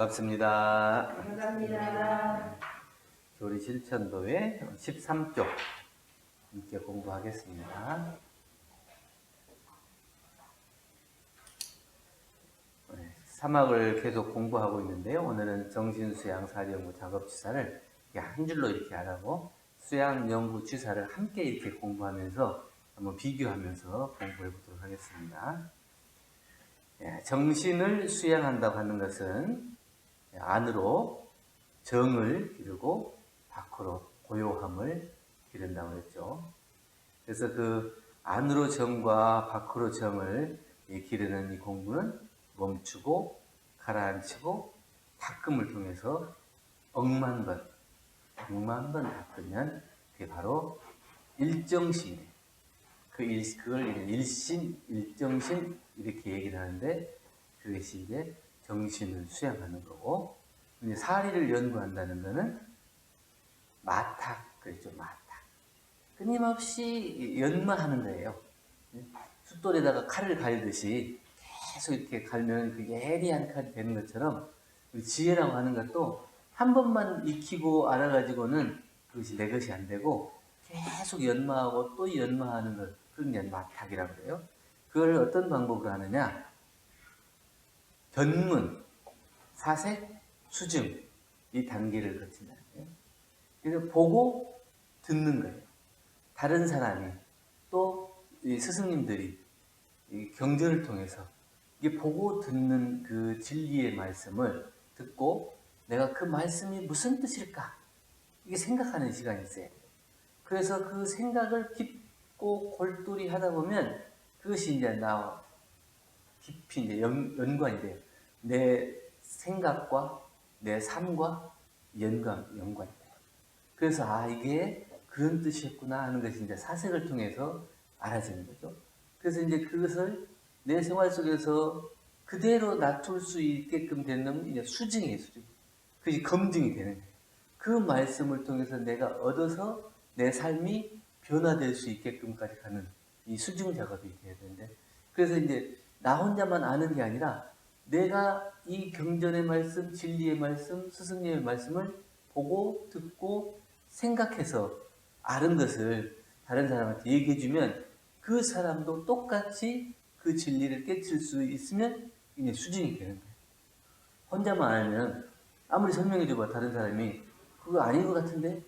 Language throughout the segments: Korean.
반갑습니다. 감사합니다. 교리 실천도의 13쪽 함께 공부하겠습니다. 사막을 계속 공부하고 있는데요. 오늘은 정신수양 사리연구 작업취사를 한 줄로 이렇게 안 하고 수양연구취사를 함께 이렇게 공부하면서 한번 비교하면서 공부해 보도록 하겠습니다. 정신을 수양한다고 하는 것은 안으로 정을 기르고 밖으로 고요함을 기른다고 했죠. 그래서 그 안으로 정과 밖으로 정을 기르는 이 공부는 멈추고 가라앉히고 닦음을 통해서 억만 번 닦으면 그게 바로 일정신이에요. 그걸 일신, 일정신 이렇게 얘기를 하는데 그것이 이제 정신을 수양하는 거고, 이제 사리를 연구한다는 거는 마탁, 그렇죠, 마탁. 끊임없이 연마하는 거예요. 숫돌에다가 칼을 갈듯이 계속 이렇게 갈면 그 예리한 칼이 되는 것처럼 지혜라고 하는 것도 한 번만 익히고 알아가지고는 그것이 내 것이 안 되고 계속 연마하고 또 연마하는 것, 그런 게 마탁이라고 그래요. 그걸 어떤 방법으로 하느냐? 견문, 사색, 수증 이 단계를 거친다는 거예요. 그래서 보고 듣는 거예요. 다른 사람이 또 이 스승님들이 이 경전을 통해서 이게 보고 듣는 그 진리의 말씀을 듣고 내가 그 말씀이 무슨 뜻일까? 이게 생각하는 시간이 있어요. 그래서 그 생각을 깊고 골똘히 하다 보면 그것이 이제 나와 깊이 이제 연관이 돼요. 내 생각과 내 삶과 연관이 돼요. 그래서 이게 그런 뜻이었구나 하는 것이 이제 사색을 통해서 알아지는 거죠. 그래서 이제 그것을 내 생활 속에서 그대로 놔둘 수 있게끔 되는 이제 수증이에요, 수증. 그것이 검증이 되는 거예요. 그 말씀을 통해서 내가 얻어서 내 삶이 변화될 수 있게끔까지 가는 이 수증 작업이 돼야 되는데, 그래서 이제 나 혼자만 아는 게 아니라 내가 이 경전의 말씀, 진리의 말씀, 스승님의 말씀을 보고 듣고 생각해서 아는 것을 다른 사람한테 얘기해주면 그 사람도 똑같이 그 진리를 깨칠 수 있으면 이제 수증이 되는 거예요. 혼자만 알면 아무리 설명해줘봐 다른 사람이 그거 아닌 것 같은데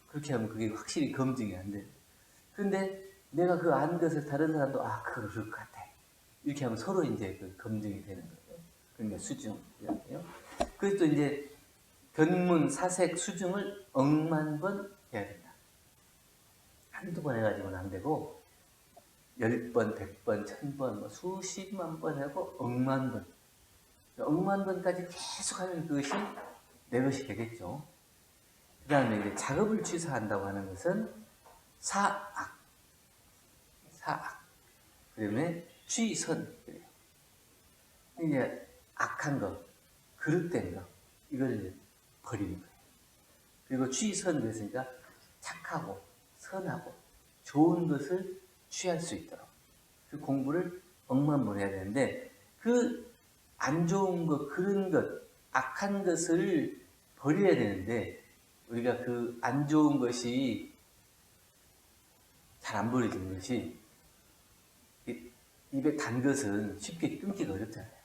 그렇게 하면 그게 확실히 검증이 안 돼요. 근데 내가 그 아는 것을 다른 사람도 그거 그럴 것 같아 이렇게 하면 서로 이제 그 검증이 되는 거예요. 그러니까 수증이에요. 그래서 또 이제 견문, 사색, 수증을 억만 번 해야 된다. 한두 번 해가지고는 안 되고 10번, 100번, 1000번, 수십만 번 하고 억만 번. 억만 번까지 계속 하면 그것이 내 것이 되겠죠. 그 다음에 이제 작업을 취사한다고 하는 것은 사악. 그 다음에 취선. 이제 악한 거, 그릇된 거, 이걸 이제 버리는 거예요. 그리고 취선 그랬으니까 착하고, 선하고, 좋은 것을 취할 수 있도록. 그 공부를 억만 번 해야 되는데, 그 안 좋은 것, 그런 것, 악한 것을 버려야 되는데, 우리가 그 안 좋은 것이 잘 안 버려지는 것이, 입에 단 것은 쉽게 끊기가 어렵잖아요.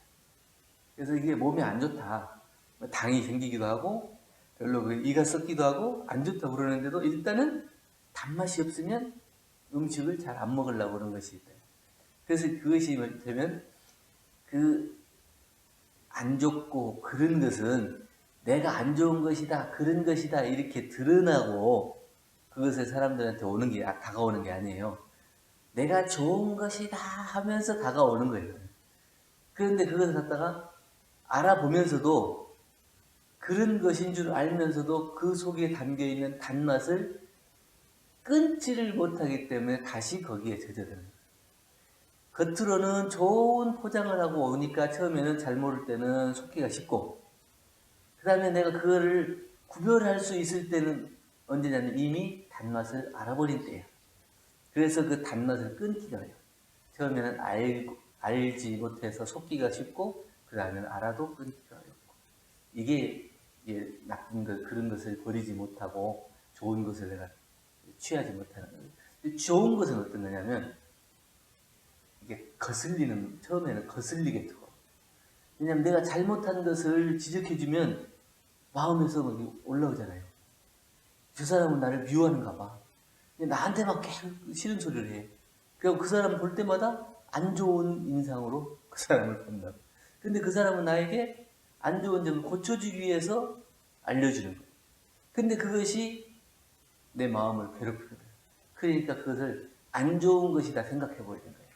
그래서 이게 몸에 안 좋다. 당이 생기기도 하고, 별로 이가 썩기도 하고, 안 좋다고 그러는데도 일단은 단맛이 없으면 음식을 잘 안 먹으려고 그런 것이 있다. 그래서 그것이 되면 안 좋고 그런 것은 내가 안 좋은 것이다, 그런 것이다 이렇게 드러나고 그것을 사람들한테 다가오는 게 아니에요. 내가 좋은 것이다 하면서 다가오는 거예요. 그런데 그것을 갖다가 알아보면서도 그런 것인 줄 알면서도 그 속에 담겨있는 단맛을 끊지를 못하기 때문에 다시 거기에 젖어드는 거예요. 겉으로는 좋은 포장을 하고 오니까 처음에는 잘 모를 때는 속기가 쉽고, 그 다음에 내가 그거를 구별할 수 있을 때는 언제냐면 이미 단맛을 알아버린 때예요. 그래서 그 단맛을 끊기가 어려워요. 처음에는 알지 못해서 속기가 쉽고, 그 다음에는 알아도 끊기가 어렵고. 이게 나쁜 것, 그런 것을 버리지 못하고 좋은 것을 내가 취하지 못하는 거예요. 좋은 것은 어떤 거냐면 이게 처음에는 거슬리게 되고, 왜냐면 내가 잘못한 것을 지적해주면 마음에서 막 올라오잖아요. 저 사람은 나를 미워하는가 봐. 나한테만 계속 싫은 소리를 해. 그리고 그 사람 볼 때마다 안 좋은 인상으로 그 사람을 본다. 근데 그 사람은 나에게 안 좋은 점을 고쳐주기 위해서 알려주는 거예요. 근데 그것이 내 마음을 괴롭히거든. 그러니까 그것을 안 좋은 것이다 생각해 버리는 거예요.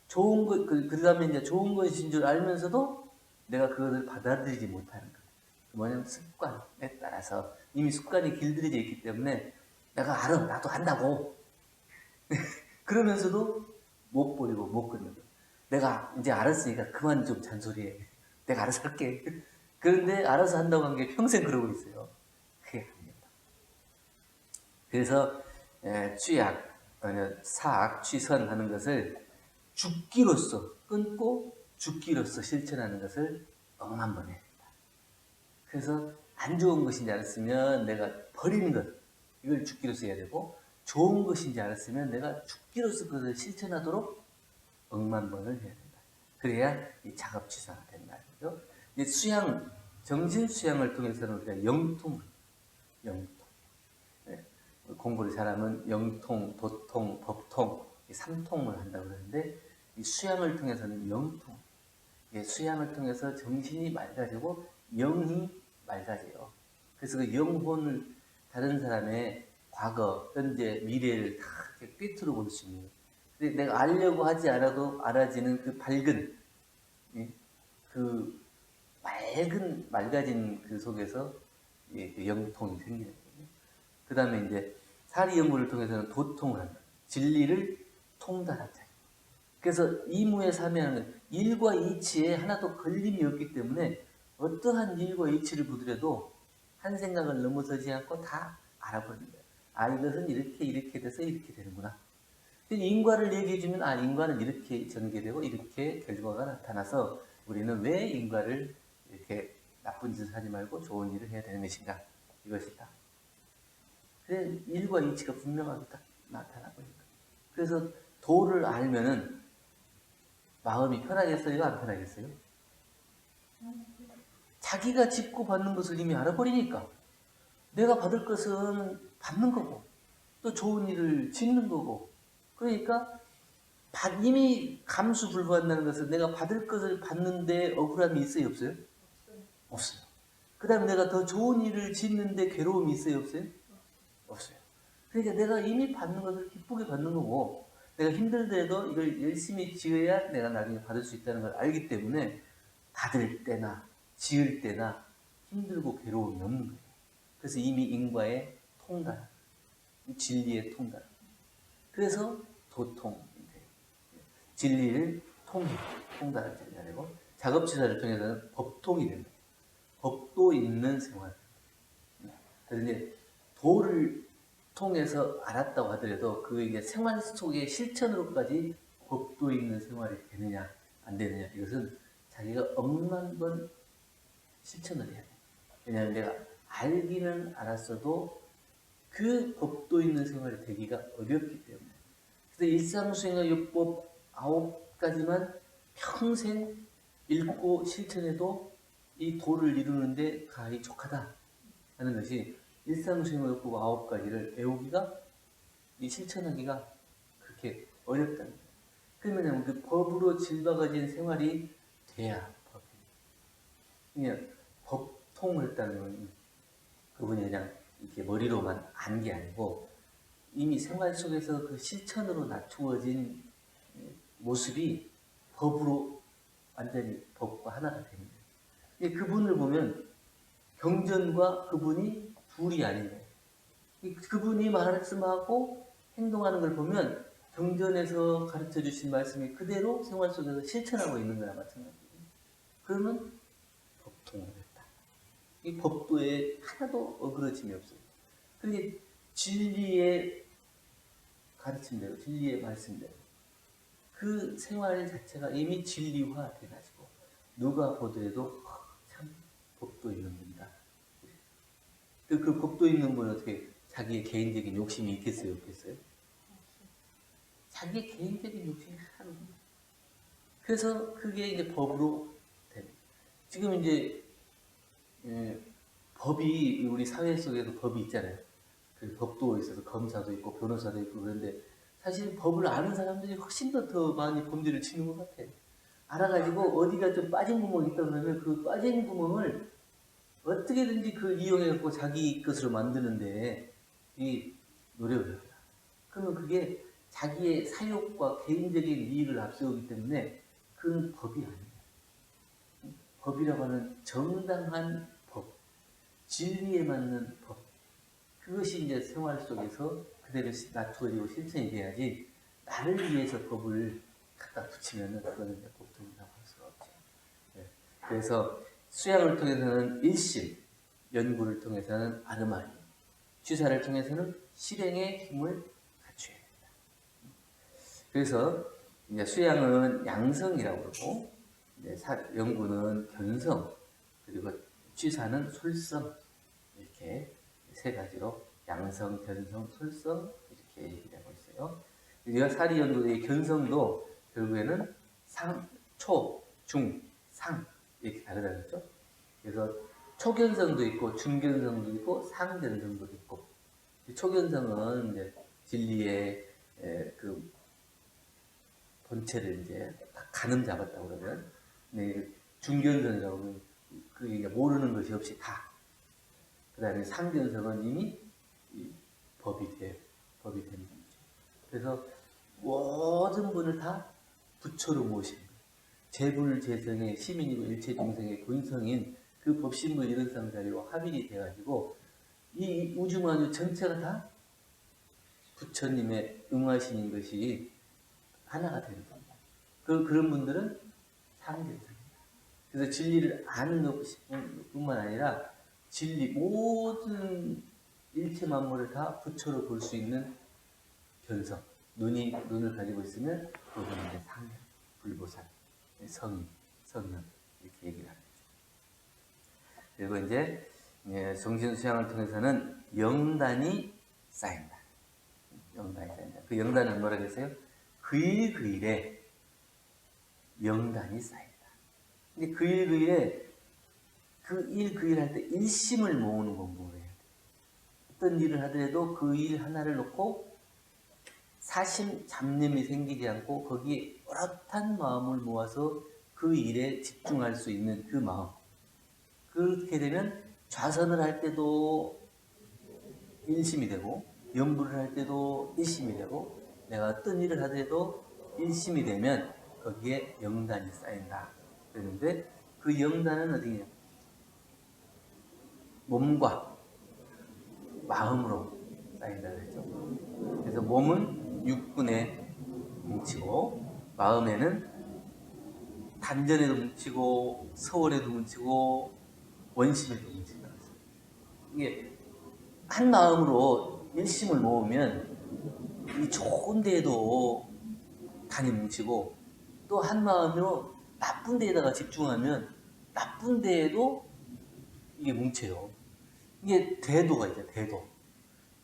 좋은 것, 그 다음에 이제 좋은 것인 줄 알면서도 내가 그것을 받아들이지 못하는 거예요. 뭐냐면 습관에 따라서 이미 습관이 길들여져 있기 때문에 내가 알아, 나도 안다고. 그러면서도 못 버리고 못 끊는 거예요. 내가 이제 알았으니까 그만 좀 잔소리해. 내가 알아서 할게. 그런데 알아서 한다고 한 게 평생 그러고 있어요. 그게 아닙니다. 그래서 취약, 사악, 취선 하는 것을 죽기로서 끊고 죽기로서 실천하는 것을 억만번해야 된다. 그래서 안 좋은 것인지 알았으면 내가 버리는 것, 이걸 죽기로서 해야 되고, 좋은 것인지 알았으면 내가 죽기로서 그것을 실천하도록 억만번을 해야 된다. 그래야 이 작업취사가 된다. 그죠? 이 수양, 정신 수양을 통해서는 우리가 영통, 네. 공부를 잘하면 영통, 도통, 법통, 이 삼통을 한다고 그러는데, 이 수양을 통해서는 영통, 수양을 통해서 정신이 맑아지고 영이 맑아져요. 그래서 그 영혼을 다른 사람의 과거, 현재, 미래를 다 이렇게 꿰뚫어 볼 수 있는, 근데 내가 알려고 하지 않아도 알아지는 그 밝은, 그 맑아진 그 속에서 그 영통이 생기는 거예요. 그 다음에 이제 사리 연구를 통해서는 도통을 한다. 진리를 통달하자. 그래서 이무에 사면하는 건 일과 이치에 하나도 걸림이 없기 때문에 어떠한 일과 이치를 보더라도 한 생각을 넘어서지 않고 다 알아버리는 거예요. 아, 이것은 이렇게 돼서 이렇게 되는구나. 인과를 얘기해주면 아, 인과는 이렇게 전개되고 이렇게 결과가 나타나서 우리는 왜 인과를 이렇게 나쁜 짓을 하지 말고 좋은 일을 해야 되는 것인가, 이것이다. 그래, 일과 이치가 분명하게 딱 나타나고 있는 거예요. 그래서 도를 알면은 마음이 편하겠어요? 안 편하겠어요? 자기가 짓고 받는 것을 이미 알아버리니까 내가 받을 것은 받는 거고 또 좋은 일을 짓는 거고, 그러니까 이미 감수불부한다는 것은 내가 받을 것을 받는데 억울함이 있어요? 없어요? 없어요. 그 다음에 내가 더 좋은 일을 짓는데 괴로움이 있어요? 없어요? 없어요. 그러니까 내가 이미 받는 것을 기쁘게 받는 거고, 내가 힘들더라도 이걸 열심히 지어야 내가 나중에 받을 수 있다는 걸 알기 때문에 받을 때나 지을 때나 힘들고 괴로움이 없는 거예요. 그래서 이미 인과의 통달, 진리의 통달. 그래서 도통, 진리를 통달할 때 되고, 작업치사를 통해서는 법통이 된다. 법도 있는 생활. 그래서 이제 도를 통해서 알았다고 하더라도 그 이제 생활 속의 실천으로까지 법도 있는 생활이 되느냐 안 되느냐, 이것은 자기가 억만 번 실천을 해야 돼. 왜냐하면 내가 알기는 알았어도 그 법도 있는 생활이 되기가 어렵기 때문에. 그래서 일상수행의 요법 9가지만 평생 읽고 실천해도 이 도를 이루는데 가히 족하다 하는 것이, 일상수행의 요법 9가지를 배우기가, 이 실천하기가 그렇게 어렵다는 거예요. 그러면 그 법으로 질박아진 생활이 돼야 법이. 그냥 법통을 따르는, 그분이 그냥 이렇게 머리로만 안 게 아니고 이미 생활 속에서 그 실천으로 낮추어진 모습이 법으로 완전히 법과 하나가 되는 거예요. 그분을 보면 경전과 그분이 둘이 아니에요. 그분이 말씀하고 행동하는 걸 보면 경전에서 가르쳐 주신 말씀이 그대로 생활 속에서 실천하고 있는 거나 마찬가지예요. 그러면 법통을 했다. 이 법도에 하나도 어그러짐이 없어요. 그러니까 진리의 가르침대로, 진리의 말씀대로 그 생활 자체가 이미 진리화 돼가지고 누가 보더라도 참 법도 있는 분이다. 그 법도 있는 분은 어떻게 자기의 개인적인 욕심이 있겠어요, 없겠어요? 자기의 개인적인 욕심이 하나도 없어요. 그래서 그게 이제 법으로 됩니다. 지금 이제 법이 우리 사회 속에도 법이 있잖아요. 그 법도 있어서 검사도 있고 변호사도 있고 그런데 사실 법을 아는 사람들이 훨씬 더 많이 범죄를 치는 것 같아요. 알아가지고 어디가 좀 빠진 구멍이 있다 그러면 그 빠진 구멍을 어떻게든지 그걸 이용해갖고 자기 것으로 만드는데 이 노력을 해요. 그러면 그게 자기의 사욕과 개인적인 이익을 앞세우기 때문에 그건 법이 아니에요. 법이라고 하는 정당한 법, 진리에 맞는 법. 그것이 이제 생활 속에서 그대로 나투어지고 실천이 돼야지 나를 위해서 법을 갖다 붙이면은 그거는 이제 보통이라고 할 수가 없죠. 네. 그래서 수양을 통해서는 일심, 연구를 통해서는 아르마니, 취사를 통해서는 실행의 힘을 갖춰야 됩니다. 그래서 이제 수양은 양성이라고 그러고, 연구는 견성, 그리고 취사는 솔성, 이렇게 세 가지로 양성, 견성, 솔성 이렇게 얘기를 하고 있어요. 우리가 사리 연구의 견성도 결국에는 상, 초, 중, 상 이렇게 다르다 그랬죠. 그래서 초견성도 있고 중견성도 있고 상견성도 있고 초견성은 이제 진리의 그 본체를 이제 가늠 잡았다고 그러면 중견성이라고 하면 그게 모르는 것이 없이 다. 그 다음에 상견성은 이미 법이 되는 거죠. 그래서 모든 분을 다 부처로 모시는 거예요. 재불재성의 시민이고 일체중생의 본성인 그 법신물 일원상자리로 합일이 돼가지고 이 우주만유 전체가 다 부처님의 응하신인 것이 하나가 되는 겁니다. 그런 분들은 상견성입니다. 그래서 진리를 아는 것뿐만 아니라 진리 모든 일체 만물을 다 부처로 볼 수 있는 견성, 눈을 가지고 있으면 그것은 이제 상견, 불보살, 성인, 성령 이렇게 얘기를 하는 거죠. 그리고 이제 정신수양을 통해서는 영단이 쌓인다. 영단이 쌓인다. 그 영단은 뭐라고 했어요? 그 일에 영단이 쌓인다. 근데 그 일 할 때 일심을 모으는 공부를 해야 돼요. 어떤 일을 하더라도 그 일 하나를 놓고 사심 잡념이 생기지 않고 거기에 오롯한 마음을 모아서 그 일에 집중할 수 있는 그 마음. 그렇게 되면 좌선을 할 때도 일심이 되고 연부를 할 때도 일심이 되고 내가 어떤 일을 하더라도 일심이 되면 거기에 영단이 쌓인다. 그런데 그 영단은 어디냐? 몸과 마음으로 쌓인다 그랬죠. 그래서 몸은 육군에 뭉치고 마음에는 단전에도 뭉치고 서원에도 뭉치고 원심에도 뭉친다. 이게 한 마음으로 일심을 모으면 이 좋은 데에도 단이 뭉치고 또 한 마음으로 나쁜 데에다가 집중하면 나쁜 데에도 이게 뭉쳐요. 이게 대도가 있죠. 대도.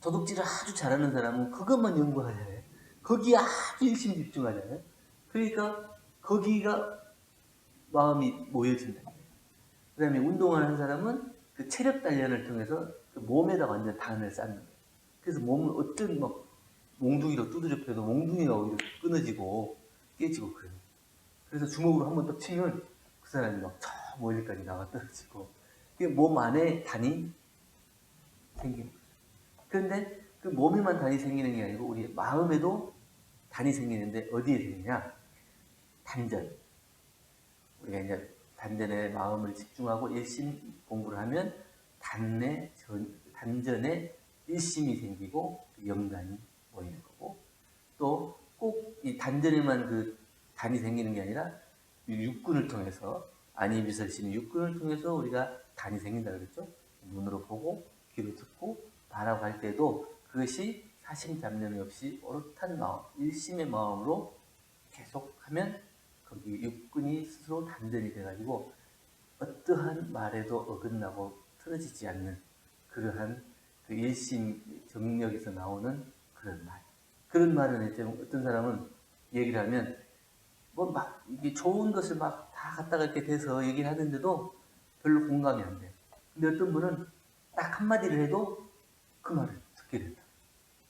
도둑질을 아주 잘하는 사람은 그것만 연구하잖아요. 거기에 아주 일심 집중하잖아요. 그러니까 거기가 마음이 모여진다. 그 다음에 운동을 하는 사람은 그 체력 단련을 통해서 그 몸에다 완전 단을 쌓는 거예요. 그래서 몸을 어떤 몽둥이로 두드려 패도 몽둥이가 오히려 끊어지고 깨지고 그래요. 그래서 주먹으로 한번 딱 치면 그 사람이 막 저 멀리까지 나가 떨어지고 몸 안에 단이 생기는 거예요. 그런데 그 몸에만 단이 생기는 게 아니고 우리 마음에도 단이 생기는데 어디에 생기냐? 단전. 우리가 이제 단전에 마음을 집중하고 일심 공부를 하면 단전에 일심이 생기고 영단이 모이는 거고 또 꼭 이 단전에만 그 단이 생기는 게 아니라 육군을 통해서 안이비설신 육군을 통해서 우리가 단이 생긴다 그랬죠. 눈으로 보고 귀로 듣고 바라볼 때도 그것이 사심 잡념이 없이 오롯한 마음, 일심의 마음으로 계속하면 거기 육군이 스스로 단전이 돼가지고 어떠한 말에도 어긋나고 틀어지지 않는 그러한 그 일심 정력에서 나오는 그런 말. 그런 말은 이제 어떤 사람은 얘기를 하면 뭐 막 이게 좋은 것을 막 다 갖다가 이렇게 대서 얘기를 하는데도 별로 공감이 안 돼. 근데 어떤 분은 딱 한마디를 해도 그 말을 듣게 된다.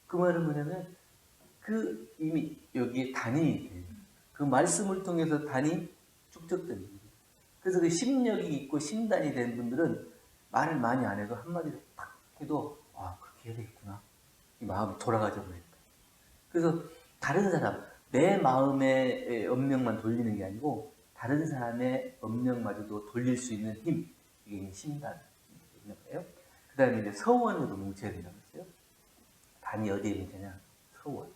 그 말은 뭐냐면 그 이미 여기에 단이 돼요. 그 말씀을 통해서 단이 축적된 거예요. 그래서 그 심력이 있고 심단이 된 분들은 말을 많이 안 해도 한마디를 딱 해도 아 그렇게 해야 되겠구나. 이 마음이 돌아가져 버립니다. 그래서 다른 사람, 내 마음의 업력만 돌리는 게 아니고 다른 사람의 업력마저도 돌릴 수 있는 힘, 이게 심단 있는 거예요. 그 다음에 이제 서원으로 뭉쳐야 된다고 했어요. 단이 어디에 뭉치냐? 서원.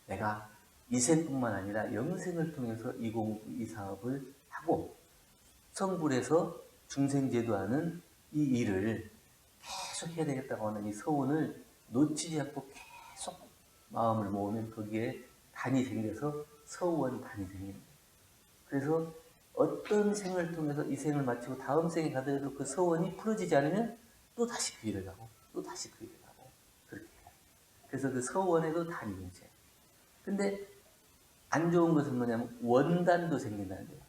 내가 이 생뿐만 아니라 영생을 통해서 이 사업을 하고 성불에서 중생제도하는 이 일을 계속 해야 되겠다고 하는 이 서원을 놓치지 않고 계속 마음을 모으면 거기에 단이 생겨서 서원단이 생기는 거예요. 그래서 어떤 생을 통해서 이 생을 마치고 다음 생에 가더라도 그 서원이 풀어지지 않으면 또 다시 그 일을 하고 또 다시 그 일을 하고 그렇게 해요. 그래서 그 서원에도 단이 문제예요. 근데 안 좋은 것은 뭐냐면 원단도 생긴다는 거예요.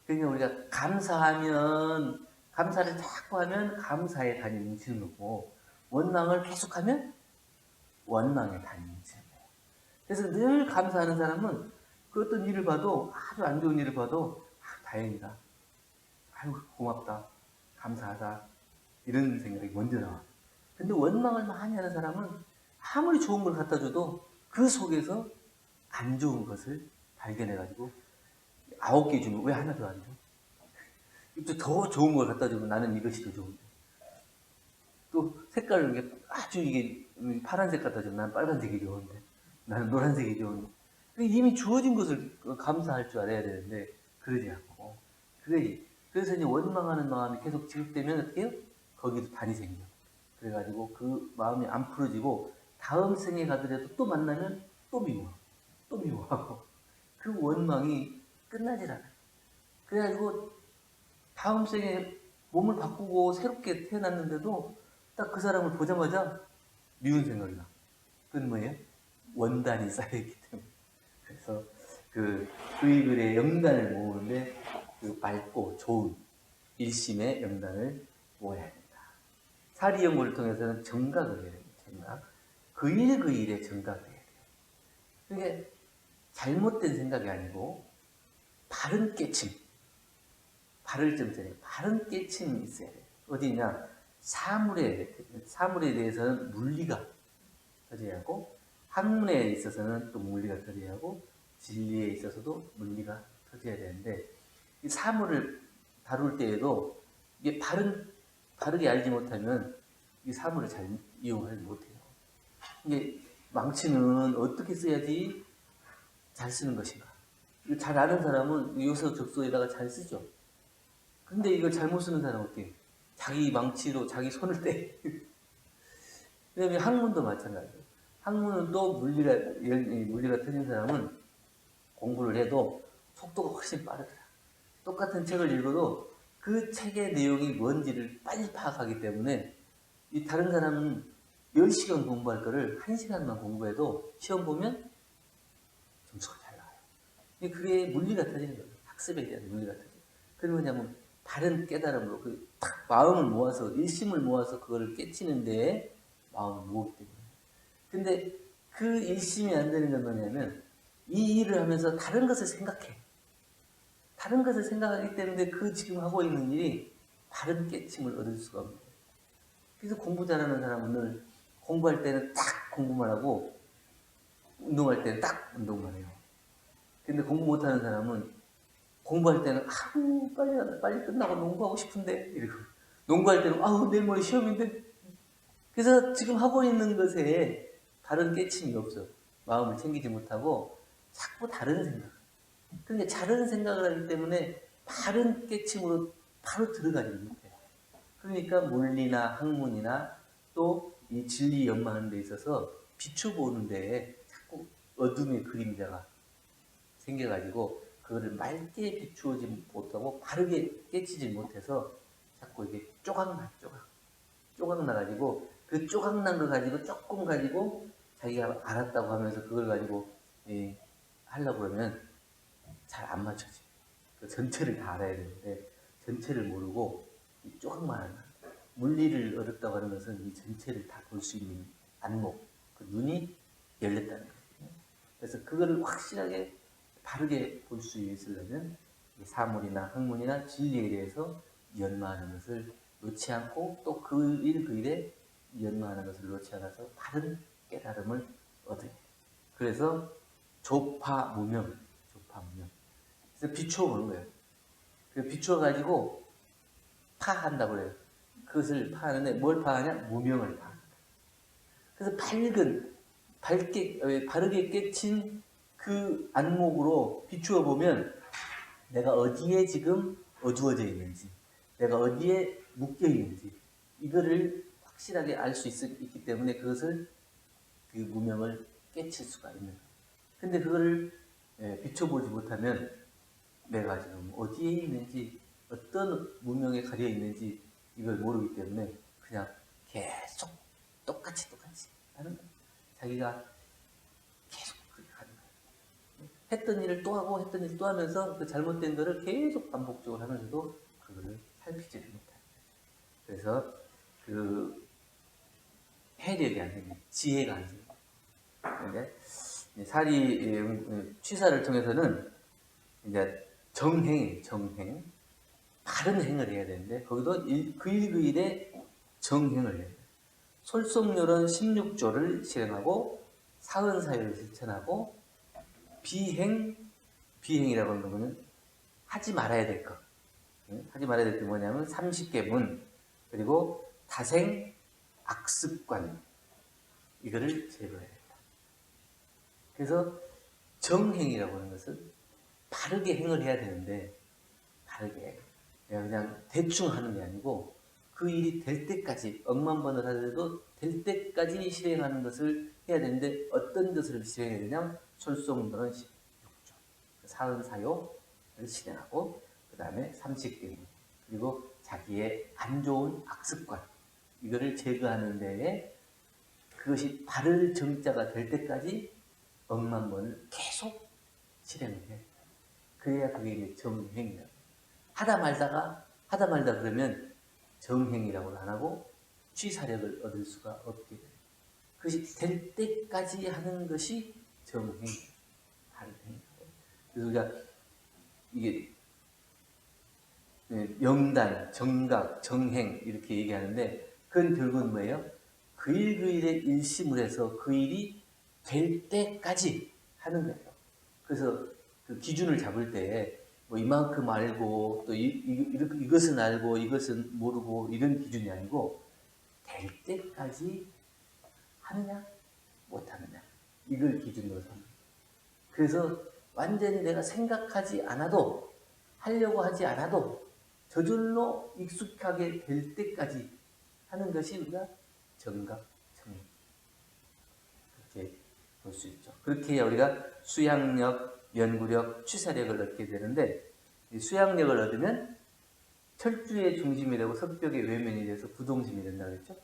그러니까 우리가 감사하면 감사를 자꾸 하면 감사의 단이 뭉치는 거고 원망을 계속하면 원망의 단이 뭉치는 거예요. 그래서 늘 감사하는 사람은 그 어떤 일을 봐도 아주 안 좋은 일을 봐도 다행이다. 아유 고맙다. 감사하다. 이런 생각이 먼저 나와. 근데 원망을 많이 하는 사람은 아무리 좋은 걸 갖다 줘도 그 속에서 안 좋은 것을 발견해가지고 9개 주면 왜 하나도 안 줘? 더 좋은 걸 갖다 주면 나는 이것이 더 좋은데. 또 색깔을 아주 이게 파란색 갖다 주면 난 빨간색이 좋은데. 나는 노란색이 좋은데. 이미 주어진 것을 감사할 줄 알아야 되는데 그러지 않고. 그래서 이제 원망하는 마음이 계속 지속되면 어떻게 해요? 거기도 단이 생겨. 그래가지고 그 마음이 안 풀어지고 다음 생에 가더라도 또 만나면 또 미워. 또 미워하고. 그 원망이 끝나질 않아요. 그래가지고 다음 생에 몸을 바꾸고 새롭게 태어났는데도 딱 그 사람을 보자마자 미운 생각이 나. 그건 뭐예요? 원단이 쌓여있기 때문에. 그래서 그 의글의 영단을 모으는데 그 맑고 좋은 일심의 영단을 모아야 합니다. 사리연구를 통해서는 정각을 해야 됩니다. 정각. 그 일의 정각을 해야 돼요. 그게 잘못된 생각이 아니고 바른 깨침. 바를 점잖아요. 바른 깨침이 있어야 돼요. 어디냐? 사물에 대해서는 물리가 터져야 하고 학문에 있어서는 또 물리가 터져야 하고 진리에 있어서도 물리가 터져야 되는데 이 사물을 다룰 때에도 이게 바르게 알지 못하면 이 사물을 잘 이용하지 못해요. 이게 망치는 어떻게 써야지 잘 쓰는 것인가? 잘 아는 사람은 요소 적소에다가 잘 쓰죠. 근데 이걸 잘못 쓰는 사람은 어떻게? 자기 망치로 자기 손을 떼. 그다음에 학문도 마찬가지예요. 학문은 또 물리가 터진 사람은 공부를 해도 속도가 훨씬 빠르더라. 똑같은 책을 읽어도 그 책의 내용이 뭔지를 빨리 파악하기 때문에 이 다른 사람은 10시간 공부할 거를 1시간만 공부해도 시험 보면 점수가 잘 나와요. 그게 물리가 터지는 거예요. 학습에 대한 물리가 터지는 거예요. 그게 뭐냐면 바른 깨달음으로 마음을 모아서 일심을 모아서 그거를 깨치는데 마음을 모으기 때문에. 근데 그 일심이 안 되는 건 뭐냐면 이 일을 하면서 다른 것을 생각해. 다른 것을 생각하기 때문에 그 지금 하고 있는 일이 바른 깨침을 얻을 수가 없는 거예요. 그래서 공부 잘하는 사람은 늘 공부할 때는 딱 공부만 하고 운동할 때는 딱 운동만 해요. 근데 공부 못하는 사람은 공부할 때는 아우 빨리 끝나고 농구하고 싶은데 이러고 농구할 때는 아우 내일 모레 시험인데 그래서 지금 하고 있는 것에 다른 깨침이 없어. 마음을 챙기지 못하고 자꾸 다른 생각. 그러니까 다른 생각을 하기 때문에 바른 깨침으로 바로 들어가지 못해요. 그러니까 물리나 학문이나 또 이 진리 연마하는 데 있어서 비춰보는 데에 자꾸 어둠의 그림자가 생겨가지고 그거를 맑게 비추어지 못하고 바르게 깨치지 못해서 자꾸 이게 조각 나가지고 그 조각 난 거 가지고 조금 가지고 자기가 알았다고 하면서 그걸 가지고 하려고 그러면 잘 안 맞춰져. 그 전체를 다 알아야 되는데 전체를 모르고 이 조각만 물리를 얻었다고 하는 것은 이 전체를 다 볼 수 있는 안목, 그 눈이 열렸다는 거예요. 그래서 그거를 확실하게 바르게 볼 수 있으려면 사물이나 학문이나 진리에 대해서 연마하는 것을 놓지 않고 또 그 일에 연마하는 것을 놓지 않아서 바른 깨달음을 얻어요. 그래서 조파무명. 그래서 비추어 보는 거예요. 비추어 가지고 파한다고 그래요. 그것을 파하는데 뭘 파하냐? 무명을 파한다. 그래서 바르게 깨친 그 안목으로 비추어 보면 내가 어디에 지금 어두워져 있는지, 내가 어디에 묶여 있는지 이거를 확실하게 알 수 있기 때문에 그것을 그 무명을 깨칠 수가 있는 거예요. 근데 그거를 비춰보지 못하면 내가 지금 어디에 있는지 어떤 무명에 가려 있는지 이걸 모르기 때문에 그냥 계속 똑같이 하는 거예요. 자기가 계속 그렇게 하는 거예요. 했던 일을 또 하고 했던 일을 또 하면서 그 잘못된 거를 계속 반복적으로 하면서도 그거를 살피지를 못해요. 그래서 그 해력이 안 생겨요. 지혜가 안 생겨요. 그런데 사리 취사를 통해서는 이제 정행 바른 행을 해야 되는데 거기도 그 일에 정행을 해야 돼요. 솔속률은 16조를 실행하고 사은사유를 실천하고 비행이라고 하는 거는 하지 말아야 될 것. 하지 말아야 될 게 뭐냐면 30개 문 그리고 다생 악습관 이거를 제거해야 된다. 그래서 정행이라고 하는 것은 바르게 행을 해야 되는데 바르게 그냥 대충 하는 게 아니고 그 일이 될 때까지 억만 번을 하더라도 될 때까지 실행하는 것을 해야 되는데 어떤 것을 실행해야 되냐? 솔속률은 16조 사은사요를 실행하고 그 다음에 30개 그리고 자기의 안 좋은 악습관 이거를 제거하는 데에 그것이 바를 정자가 될 때까지 억만 번을 계속 실행을 해야 돼요. 그래야 그게 이제 정행이에요. 하다 말다 그러면 정행이라고는 안 하고 취사력을 얻을 수가 없게 돼요. 그것이 될 때까지 하는 것이 정행이에요. 바른 행위예요. 그래서 우리가 이게 명단, 정각, 정행 이렇게 얘기하는데 그건 결국은 뭐예요? 그 일에 일심을 해서 그 일이 될 때까지 하는 거예요. 그래서 그 기준을 잡을 때 뭐 이만큼 알고 또 이것은 알고 이것은 모르고 이런 기준이 아니고 될 때까지 하느냐 못하느냐 이걸 기준으로 삼는. 그래서 완전히 내가 생각하지 않아도 하려고 하지 않아도 저절로 익숙하게 될 때까지 하는 것이 우리가 정각, 정행 그렇게 볼 수 있죠. 그렇게 해야 우리가 수양력, 연구력, 취사력을 얻게 되는데 이 수양력을 얻으면 철주의 중심이 되고 석벽의 외면이 돼서 부동심이 된다고 했죠.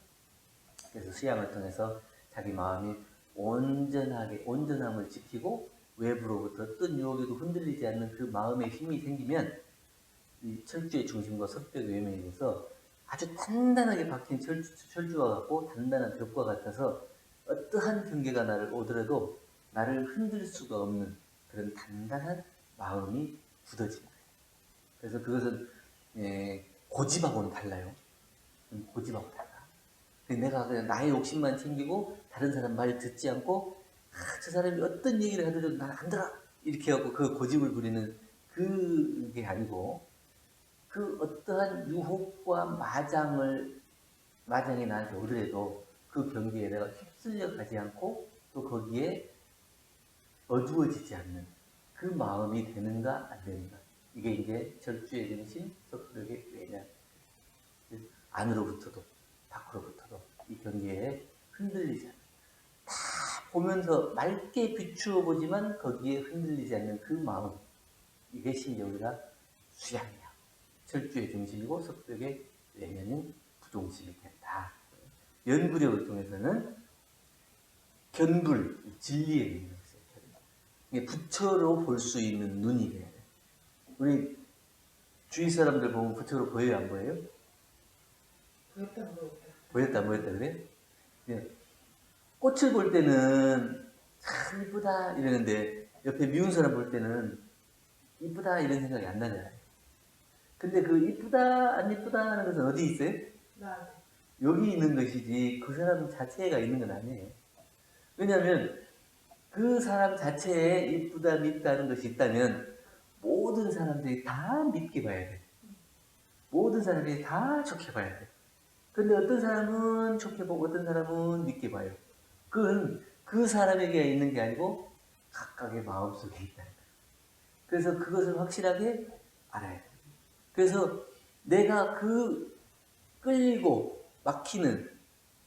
그래서 수양을 통해서 자기 마음이 온전함을 지키고 외부로부터 어떤 유혹에도 흔들리지 않는 그 마음의 힘이 생기면 이 철주의 중심과 석벽의 외면이 돼서 아주 단단하게 박힌 철주와 같고 단단한 벽과 같아서 어떠한 경계가 나를 오더라도 나를 흔들 수가 없는 그런 단단한 마음이 굳어지는 거예요. 그래서 그것은 고집하고는 달라요. 고집하고 달라. 내가 그냥 나의 욕심만 챙기고 다른 사람 말 듣지 않고 저 사람이 어떤 얘기를 하더라도 난 안 들어 이렇게 하고 그 고집을 부리는 그게 아니고 그 어떠한 유혹과 마장이 나한테 오더라도 그 경계에 내가 휩쓸려 가지 않고 또 거기에 어두워지지 않는 그 마음이 되는가 안 되는가 이게 이제 절주의 정신, 석벽의 외면 안으로부터도 밖으로부터도 이 경계에 흔들리지 않는 다 보면서 맑게 비추어 보지만 거기에 흔들리지 않는 그 마음 이것이 이제 우리가 수양이야. 철주의 중심이고 석벽의 내면인 부동심이 된다. 연구력을 통해서는 견불, 진리에 있는 것이에요. 이게 부처로 볼 수 있는 눈이 돼야 돼. 우리 주위 사람들 보면 부처로 보여요, 안 보여요? 보였다 안 보였다. 보였다, 안 보였다, 그래? 예. 꽃을 볼 때는 참 이쁘다 이러는데 옆에 미운 사람 볼 때는 이쁘다 이런 생각이 안 나잖아요. 근데 그 이쁘다 안 이쁘다 하는 것은 어디 있어요? 나 여기 있는 것이지 그 사람 자체가 있는 건 아니에요. 왜냐하면 그 사람 자체에 이쁘다 밉다 하는 것이 있다면 모든 사람들이 다 밉게 봐야 돼. 모든 사람들이 다 좋게 봐야 돼. 근데 어떤 사람은 좋게 보고 어떤 사람은 밉게 봐요. 그건 그 사람에게 있는 게 아니고 각각의 마음속에 있다. 그래서 그것을 확실하게 알아야 돼. 그래서 내가 그 끌리고 막히는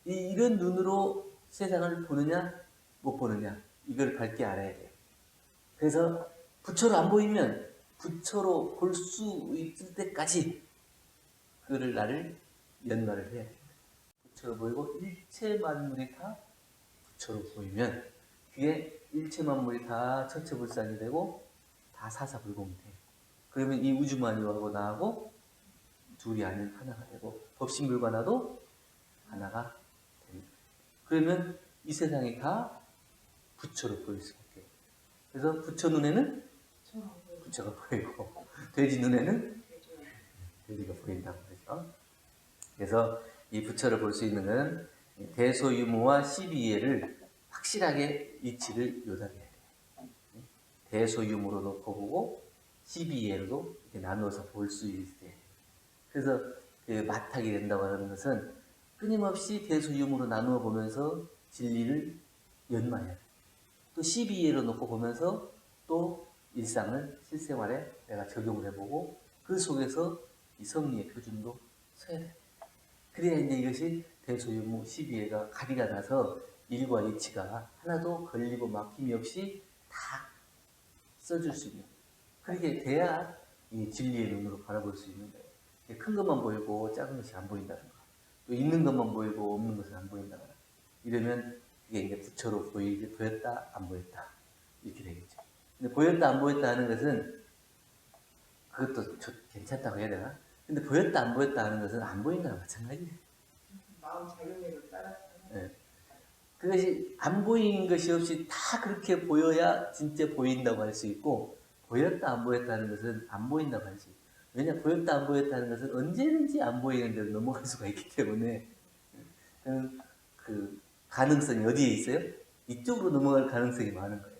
이런 눈으로 세상을 보느냐 못 보느냐 이걸 밝게 알아야 돼요. 그래서 부처로 안 보이면 부처로 볼 수 있을 때까지 그를 나를 연마를 해야 돼요. 부처로 보이고 일체 만물이 다 부처로 보이면 그게 일체 만물이 다 처처불산이 되고 다 사사불공이 돼요. 그러면 이 우주만유하고 나하고 둘이 아닌 하나가 되고 법신불관하도 하나가 됩니다. 그러면 이 세상이 다 부처로 보일 수밖에 없어요. 그래서 부처 눈에는 부처가 보이고 돼지 눈에는 돼지가 보인다고 그러죠. 그래서 이 부처를 볼 수 있는 건 대소유무와 시비예를 확실하게 이치를 요단해야 돼요. 대소유무로 놓고 보고 시비예로도 이렇게 나누어서 볼 수 있어요. 그래서 그 마탁이 된다고 하는 것은 끊임없이 대소유무로 나누어 보면서 진리를 연마해야 돼요. 또 시비예로 놓고 보면서 또 일상을 실생활에 내가 적용을 해보고 그 속에서 이 성리의 표준도 서야 돼요. 그래야 이제 이것이 대소유무 시비예가 가리가 나서 일과 이치가 하나도 걸리고 막힘이 없이 다 써줄 수 있는. 그렇게 돼야 이 진리의 눈으로 바라볼 수 있는 거예요. 큰 것만 보이고 작은 것이 안 보인다든가, 또 있는 것만 보이고 없는 것은 안 보인다거나, 이러면 이게 이제 부처로 보였다 안 보였다 이렇게 되겠죠. 근데 보였다 안 보였다 하는 것은 그것도 괜찮다고 해야 되나? 근데 보였다 안 보였다 하는 것은 안 보인다랑 마찬가지예요. 마음 자유를 따라서. 네. 그것이 안 보이는 것이 없이 다 그렇게 보여야 진짜 보인다고 할 수 있고, 보였다 안 보였다 하는 것은 안 보인다고 할 수 있어요. 왜냐, 보였다 안 보였다 하는 것은 언제든지 안 보이는 데로 넘어갈 수가 있기 때문에 그 가능성이 어디에 있어요? 이쪽으로 넘어갈 가능성이 많은 거예요.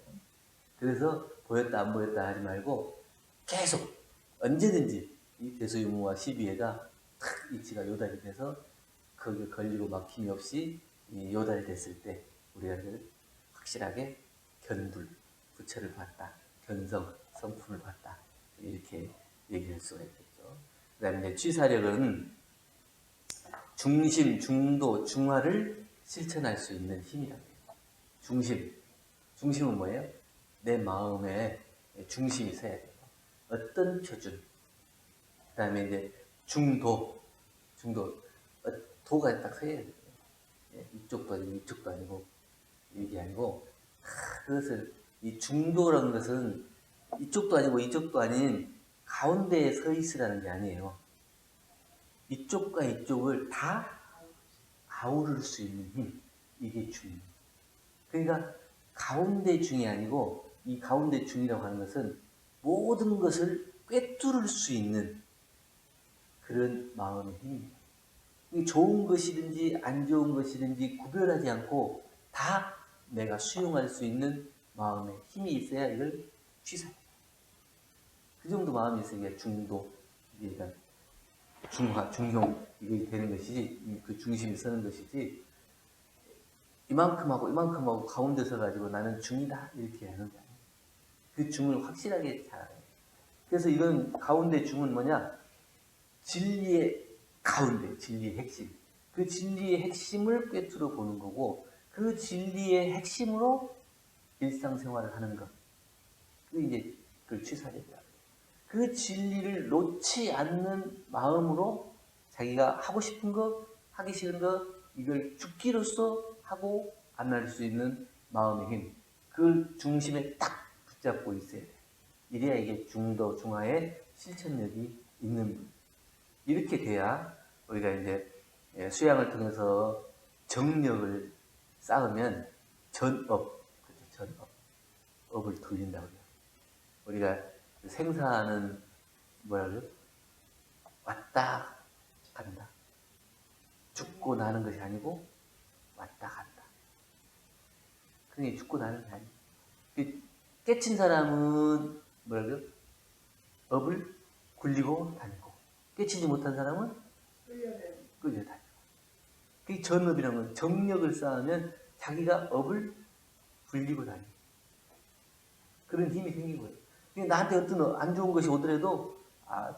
그래서 보였다 안 보였다 하지 말고 계속 언제든지 이 대소유무와 시비예가 탁 이치가 요달이 돼서 거기에 걸리고 막힘이 없이 요달이 됐을 때 우리가 확실하게 견불, 부처를 봤다, 견성, 성품을 봤다 이렇게 얘기할 수가 있겠죠. 그 다음에 취사력은 중심, 중도, 중화를 실천할 수 있는 힘이라고 해요. 중심은 뭐예요? 내 마음에 중심이 서야 돼요. 어떤 표준. 그 다음에 이제 중도, 도가 딱 서야 돼요. 이쪽도 아니고 이쪽도 아니고 이게 아니고 그것을 이 중도라는 것은 이쪽도 아니고 이쪽도 아닌 가운데에 서 있으라는 게 아니에요. 이쪽과 이쪽을 다 아우를 수 있는 힘, 이게 중. 그러니까 가운데 중이 아니고 이 가운데 중이라고 하는 것은 모든 것을 꿰뚫을 수 있는 그런 마음의 힘입니다. 좋은 것이든지 안 좋은 것이든지 구별하지 않고 다 내가 수용할 수 있는 마음의 힘이 있어야 이걸 취사해요. 그 정도 마음이 있어야 중도, 그러니까 중화, 중용 이게 되는 것이지, 그 중심이 서는 것이지, 이만큼 하고 가운데 서가지고 나는 중이다 이렇게 하는 게 아니에요. 그 중을 확실하게 잘 알아요. 그래서 이건 가운데 중은 뭐냐? 진리의 가운데, 진리의 핵심. 그 진리의 핵심을 꿰뚫어 보는 거고, 그 진리의 핵심으로 일상생활을 하는 것. 그게 이제 그걸 취사력이다. 그 진리를 놓지 않는 마음으로 자기가 하고 싶은 거, 하기 싫은 거, 이걸 죽기로써 하고 안 할 수 있는 마음의 힘. 그 중심에 딱 붙잡고 있어야 돼. 이래야 이게 중도, 중하의 실천력이 있는 분. 이렇게 돼야 우리가 이제 수양을 통해서 정력을 쌓으면 전업, 그렇죠? 전업. 업을 돌린다고 해요. 우리가 생사는 뭐라 그래요? 왔다 간다. 죽고 나는 것이 아니고 왔다 간다. 그러니 죽고 나는 게 아니에요. 깨친 사람은 뭐라 그래요? 업을 굴리고 다니고, 깨치지 못한 사람은 끌려 다니고. 그 전업이라는 건 정력을 쌓으면 자기가 업을 굴리고 다니고 그런 힘이 생긴 거예요. 그러니까 나한테 어떤 안 좋은 것이 오더라도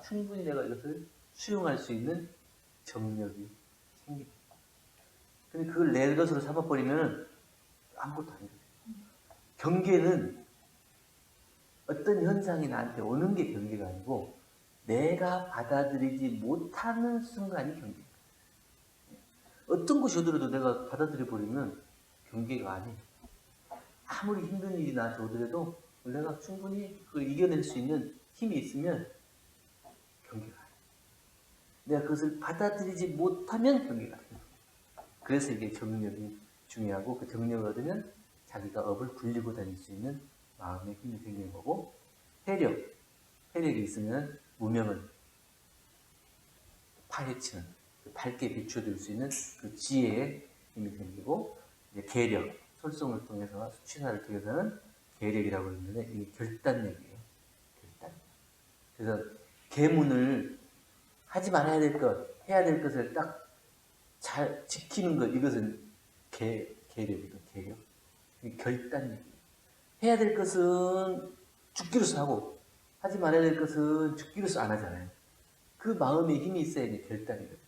충분히 내가 이것을 수용할 수 있는 정력이 생깁니다. 근데 그걸 내 것으로 삼아버리면 아무것도 아니거든요. 경계는 어떤 현상이 나한테 오는 게 경계가 아니고 내가 받아들이지 못하는 순간이 경계예요. 어떤 것이 오더라도 내가 받아들여 버리면 경계가 아니에요. 아무리 힘든 일이 나한테 오더라도 내가 충분히 그걸 이겨낼 수 있는 힘이 있으면 경계가 아니에요. 내가 그것을 받아들이지 못하면 경계가 아니에요. 그래서 이게 정력이 중요하고 그 정력을 얻으면 자기가 업을 굴리고 다닐 수 있는 마음의 힘이 생기는 거고, 해력이 있으면 무명을 파헤치는, 밝게 비춰줄 수 있는 그 지혜의 힘이 생기고, 이제 계력, 솔성을 통해서 수치사를 통해서는 계력이라고 그러는데 이게 결단력이에요. 결단력. 그래서 계문을 하지 말아야 될 것, 해야 될 것을 딱 잘 지키는 것, 이것은 계력이다. 계력. 결단력이에요. 해야 될 것은 죽기로서 하고 하지 말아야 될 것은 죽기로서 안 하잖아요. 그 마음에 힘이 있어야 이제 결단이거든요.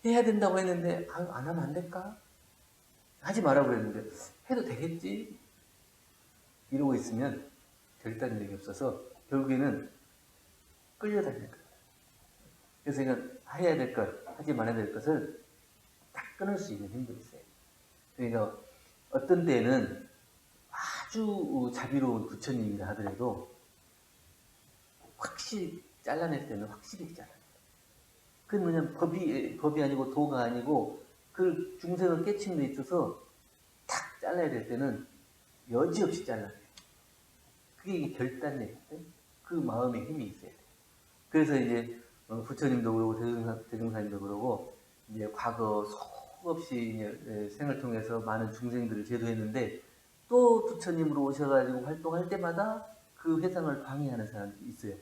해야 된다고 했는데 안 하면 안 될까? 하지 말라고 그랬는데 해도 되겠지? 이러고 있으면 결단력이 없어서 결국에는 끌려다니는 거예요. 그래서 이건 해야 될 것, 하지 말아야 될 것을 딱 끊을 수 있는 힘도 있어요. 그러니까 어떤 때는 아주 자비로운 부처님이라 하더라도 확실히 잘라낼 때는 확실히 잘라내요. 그건 뭐냐면 법이 아니고 도가 아니고 그 중생을 깨치는 데 있어서 탁 잘라야 될 때는 여지없이 잘라내요. 그게 결단력이에요. 그 마음에 힘이 있어야 돼요. 그래서 이제 부처님도 그러고 대종사님도 그러고 이제 과거 수없이 생을 통해서 많은 중생들을 제도했는데 또 부처님으로 오셔가지고 활동할 때마다 그 회상을 방해하는 사람들이 있어요.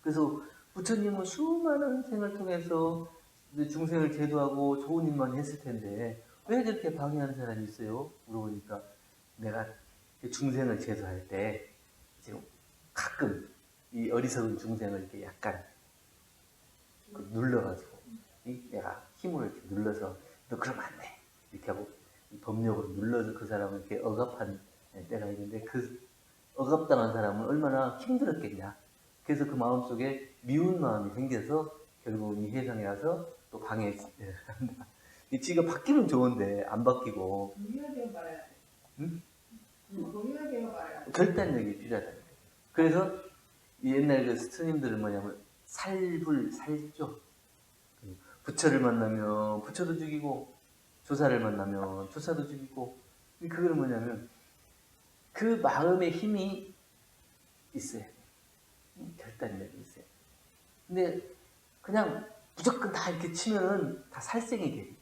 그래서 부처님은 수많은 생을 통해서 중생을 제도하고 좋은 일만 했을 텐데 왜 저렇게 방해하는 사람이 있어요? 물어보니까 내가 중생을 제도할 때 지금 가끔 이 어리석은 중생을 이렇게 약간 눌러가지고 내가 힘으로 이렇게 눌러서 너 그러면 안 돼. 이렇게 하고 법력으로 눌러서 그 사람을 이렇게 억압한 때가 있는데 그 억압당한 사람은 얼마나 힘들었겠냐. 그래서 그 마음속에 미운 마음이 생겨서 결국은 이 세상에 와서 또 방해한다. 지가 바뀌면 좋은데 안 바뀌고 동의하게 말해야 돼. 응? 동의하게 말해야 돼. 결단력이 필요하다. 그래서 옛날 그 스님들은 뭐냐면 살죠. 부처를 만나면 부처도 죽이고 조사를 만나면 조사도 죽이고 그거는 뭐냐면 그 마음의 힘이 있어야 돼. 결단력이 있어요. 근데 그냥 무조건 다 이렇게 치면은 다 살생이 돼.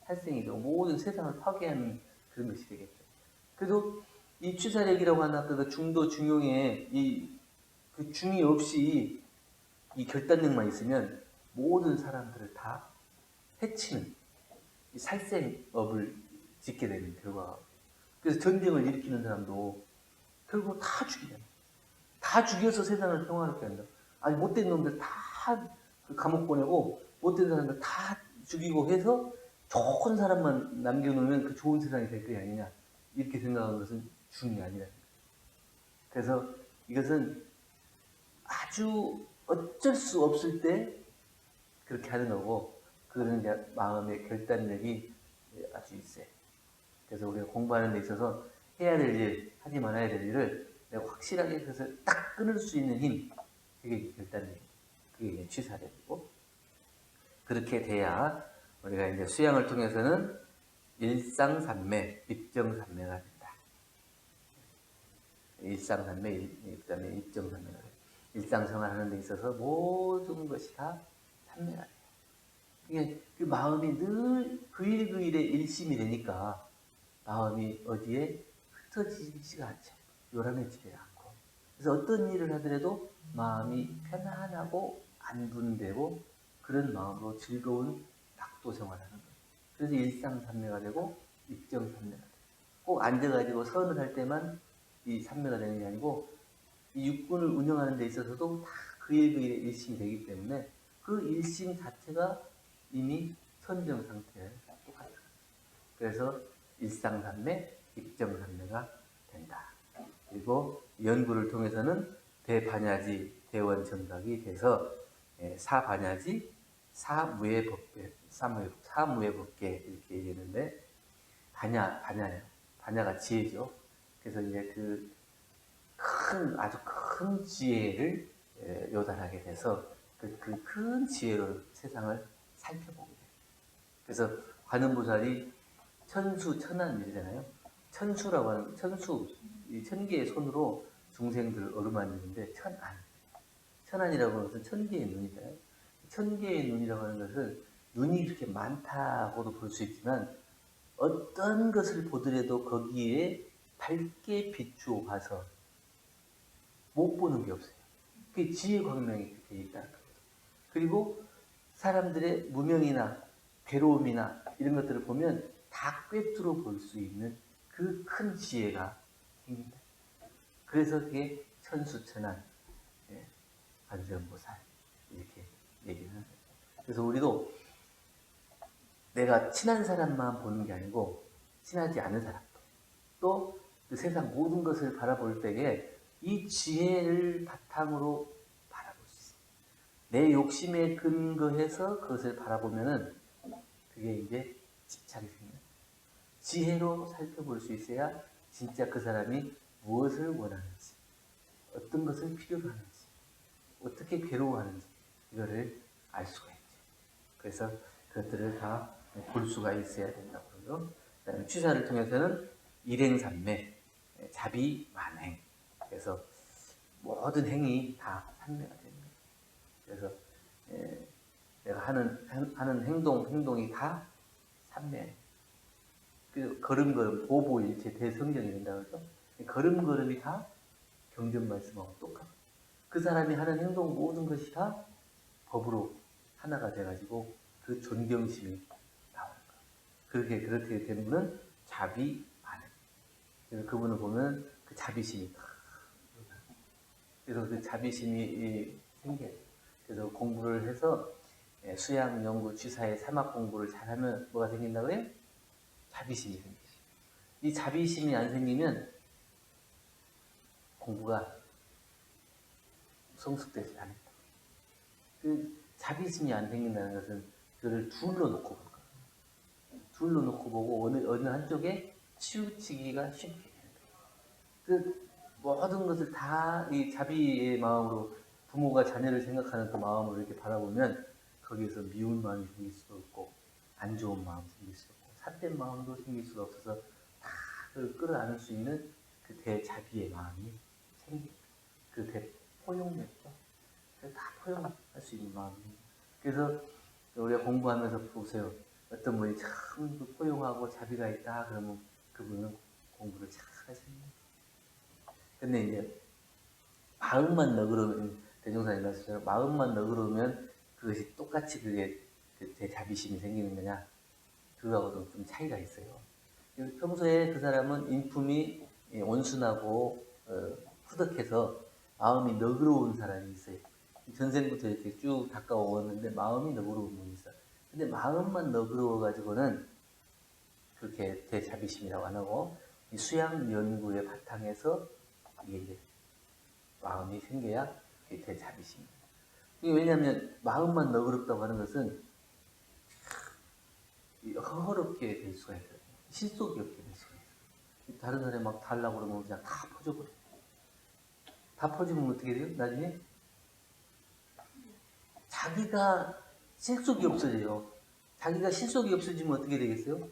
살생이 되고 모든 세상을 파괴하는 그런 것이 되겠죠. 그래도 이 취사력이라고 하는 아까 그 중도 중용에 그 중이 없이 이 결단력만 있으면 모든 사람들을 다 해치는 이 살생업을 짓게 되는 결과가. 그래서 전쟁을 일으키는 사람도 결국 다 죽이잖아요. 다 죽여서 세상을 평화롭게 한다. 아니 못된 놈들 다 그 감옥 보내고 못된 사람들 다 죽이고 해서 좋은 사람만 남겨놓으면 그 좋은 세상이 될 게 아니냐. 이렇게 생각하는 것은 중이 아니라. 그래서 이것은 아주 어쩔 수 없을 때 그렇게 하는 거고, 그거는 이제 마음의 결단력이 아주 있어요. 그래서 우리가 공부하는 데 있어서 해야 될 일, 하지 말아야 될 일을 내가 확실하게 그것을 딱 끊을 수 있는 힘, 그게 결단력, 그게 이제 취사력이고, 그렇게 돼야 우리가 이제 수양을 통해서는 일상산매, 입정산매가 된다. 일상산매, 그다음에 입정산매가 된다. 일상생활하는 데 있어서 모든 것이 다 산매가 돼요. 이게 그 마음이 늘 그 일 그 일에 일심이 되니까 마음이 어디에 흩어지지가 않죠. 요란해지지 않고. 그래서 어떤 일을 하더라도 마음이 편안하고 안분되고 그런 마음으로 즐거운 낙도 생활하는 거예요. 그래서 일상산매가 되고 입정산매가 돼요. 꼭 앉아가지고 선을 할 때만 이 산매가 되는 게 아니고 이 육군을 운영하는 데 있어서도 다 그 일 그 일에 일심이 되기 때문에 그 일심 자체가 이미 선정 상태에 똑같아요. 그래서 일상산매, 입정산매가 된다. 그리고 연구를 통해서는 대반야지, 대원정각이 돼서 사반야지, 사무예법계, 사무예법계 이렇게 얘기했는데 반야예요. 반야가 지혜죠. 그래서 이제 그 아주 큰 지혜를 요단하게 돼서 그 큰 지혜로 세상을 살펴보게 돼요. 그래서 관음보살이 천수천안이잖아요. 천수라고 하는 이 1000개의 손으로 중생들을 어루만지는데 천안이라고 하는 것은 1000개의 눈이잖아요. 1000개의 눈이라고 하는 것은 눈이 그렇게 많다고도 볼 수 있지만 어떤 것을 보더라도 거기에 밝게 비추어 봐서 못 보는 게 없어요. 그게 지혜 광명이 그렇게 있다는 거예요. 그리고 사람들의 무명이나 괴로움이나 이런 것들을 보면 다 꿰뚫어 볼 수 있는 그 큰 지혜가 생긴다. 그래서 그게 천수천안, 관세음보살 이렇게 얘기를 하는 거예요. 그래서 우리도 내가 친한 사람만 보는 게 아니고 친하지 않은 사람도 또 그 세상 모든 것을 바라볼 때에 이 지혜를 바탕으로 바라볼 수 있어요. 내 욕심에 근거해서 그것을 바라보면은 그게 이제 집착이 생겨요. 지혜로 살펴볼 수 있어야 진짜 그 사람이 무엇을 원하는지, 어떤 것을 필요로 하는지, 어떻게 괴로워하는지 이거를 알 수가 있죠. 그래서 그것들을 다 볼 수가 있어야 된다고 그러죠. 그다음에 취사를 통해서는 일행산매, 자비만행. 그래서 모든 행위 다 산매가 됩니다. 그래서 내가 하는 행동이 다 산매. 그 걸음걸음 보보일체 대성경이 된다고 그러죠. 걸음걸음이 다 경전 말씀하고 똑같아요. 그 사람이 하는 행동 모든 것이 다 법으로 하나가 돼가지고 그 존경심이 나오는 거예요. 그렇게 된 분은 자비만행. 그래서 그분을 보면 그 자비심이 그래서 그 자비심이 생겨요. 그래서 공부를 해서 수양, 연구, 취사의 사막 공부를 잘하면 뭐가 생긴다고요? 자비심이 생기죠. 이 자비심이 안 생기면 공부가 성숙되지 않아요. 그 자비심이 안 생긴다는 것은 그를 둘러 놓고 볼 거예요. 둘러 놓고 보고 어느 한쪽에 치우치기가 쉽게 되는 거예요. 그 모든 것을 다 이 자비의 마음으로 부모가 자녀를 생각하는 그 마음으로 이렇게 바라보면 거기에서 미운 마음이 생길 수도 없고 안 좋은 마음이 생길 수도 없고 삿된 마음도 생길 수가 없어서 다 그걸 끌어안을 수 있는 그 대자비의 마음이 생깁니다. 그 대포용력이죠. 다 포용할 수 있는 마음입니다. 그래서 우리가 공부하면서 보세요. 어떤 분이 참 포용하고 자비가 있다 그러면 그분은 공부를 잘 하십니다. 근데 이제 마음만 너그러우면 대종사님 말씀처럼 마음만 너그러우면 그것이 똑같이 그게 제 자비심이 생기는 거냐 그거하고도 좀 차이가 있어요. 평소에 그 사람은 인품이 온순하고 푸득해서 마음이 너그러운 사람이 있어요. 전생부터 이렇게 쭉 닦아오었는데 마음이 너그러운 분이 있어요. 근데 마음만 너그러워 가지고는 그렇게 대자비심이라고 안 하고 이 수양 연구의 바탕에서 이게 이제 마음이 생겨야 이게 대자비심입니다. 이게 왜냐하면 마음만 너그럽다고 하는 것은 허허롭게 될 수가 있어요. 실속이 없게 될 수가 있어요. 다른 사람이 막 달라고 그러면 그냥 다 퍼져버려요. 다 퍼지면 어떻게 돼요? 나중에 자기가 실속이 없어져요. 자기가 실속이 없어지면 어떻게 되겠어요?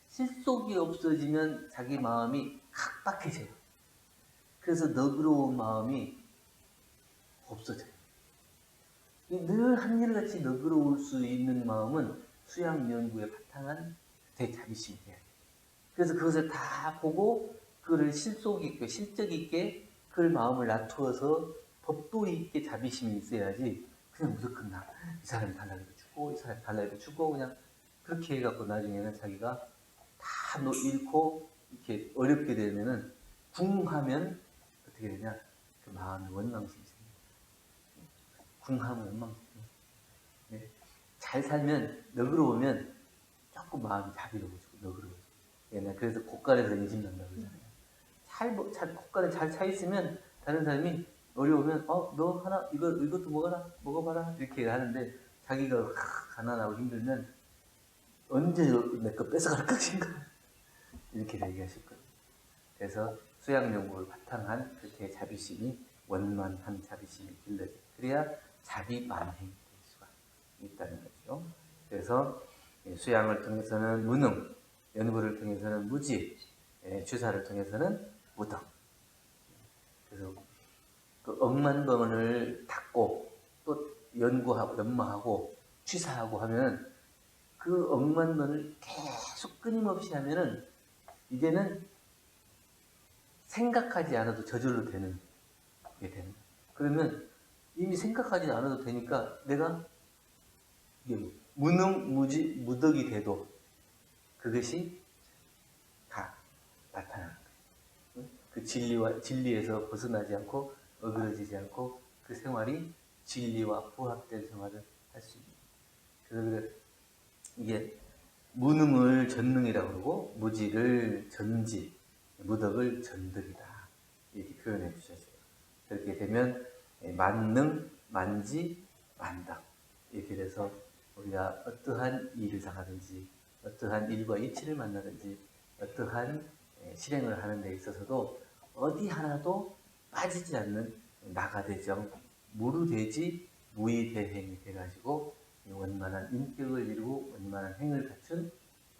실속이 없어지면 자기 마음이 각박해져요. 그래서 너그러운 마음이 없어져요. 늘 한결같이 너그러울 수 있는 마음은 수양 연구에 바탕한 대자비심이 돼야 돼요. 그래서 그것을 다 보고 그거를 실속 있게 실적 있게 그 마음을 놔두어서 법도 있게 자비심이 있어야지 그냥 무조건 이 사람이 달라고 주고 이 사람이 달라고 주고 그냥 그렇게 해갖고 나중에는 자기가 다 잃고 이렇게 어렵게 되면은 궁하면 어떻게 되냐 그 마음이 원망심이 생깁니다. 궁하면 원망심. 네. 잘 살면 너그러우면 조금 마음이 자비로워지고 너그러워지고. 네. 그래서 고깔에서 인심난다고 그러잖아요. 잘 고깔에 잘 차 있으면 다른 사람이 어려우면 너 하나 이것도 먹어봐라 이렇게 하는데 자기가 가난하고 힘들면 언제 내 거 뺏어갈 것인가 이렇게 얘기하실 거예요. 그래서 수양 연구를 바탕한 그렇게 자비심이 원만한 자비심이 길러져. 그래야 자비만행이 될 수가 있다는 거죠. 그래서 수양을 통해서는 무능, 연구를 통해서는 무지, 주사를 통해서는 무덕. 그래서 그 억만번을 닦고 또 연구하고 연마하고 취사하고 하면 그 억만번을 계속 끊임없이 하면은 이제는 생각하지 않아도 저절로 되는 게 되는 거예요. 그러면 이미 생각하지 않아도 되니까 내가 이게 무능, 무지, 무덕이 돼도 그것이 다 나타나는 거예요. 그 진리에서 벗어나지 않고 어그러지지 않고 그 생활이 진리와 부합된 생활을 할 수 있는 거예요. 그래서 이게 무능을 전능이라고 그러고 무지를 전지, 무덕을 전덕이다 이렇게 표현해 주셨어요. 그렇게 되면 만능, 만지, 만덕 이렇게 돼서 우리가 어떠한 일을 당하든지 어떠한 일과 이치를 만나든지 어떠한 실행을 하는 데 있어서도 어디 하나도 빠지지 않는 나가대정, 무루대지, 무의대행이 돼가지고 원만한 인격을 이루고 원만한 행을 갖춘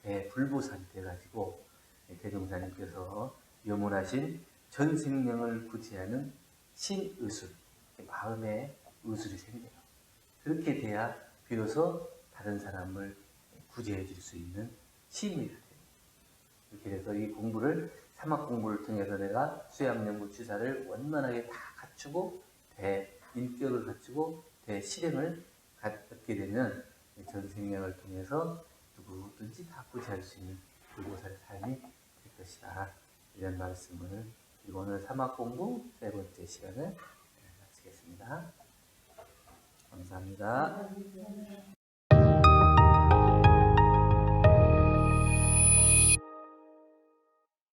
대불보살이 돼가지고 대종사님께서 염원하신 전생명을 구제하는 신의술, 마음에 의술이 생겨요. 그렇게 돼야 비로소 다른 사람을 구제해 줄 수 있는 힘이 돼요. 이렇게 돼서 이 공부를 사막 공부를 통해서 내가 수양연구 취사를 원만하게 다 갖추고 대인격을 갖추고 대실행을 갖게 되면 전생명을 통해서 누구든지 다 구제할 수 있는 불보살의 삶이 될 것이다. 이런 말씀을 그리고 오늘 사막 공부 세 번째 시간을 마치겠습니다. 감사합니다.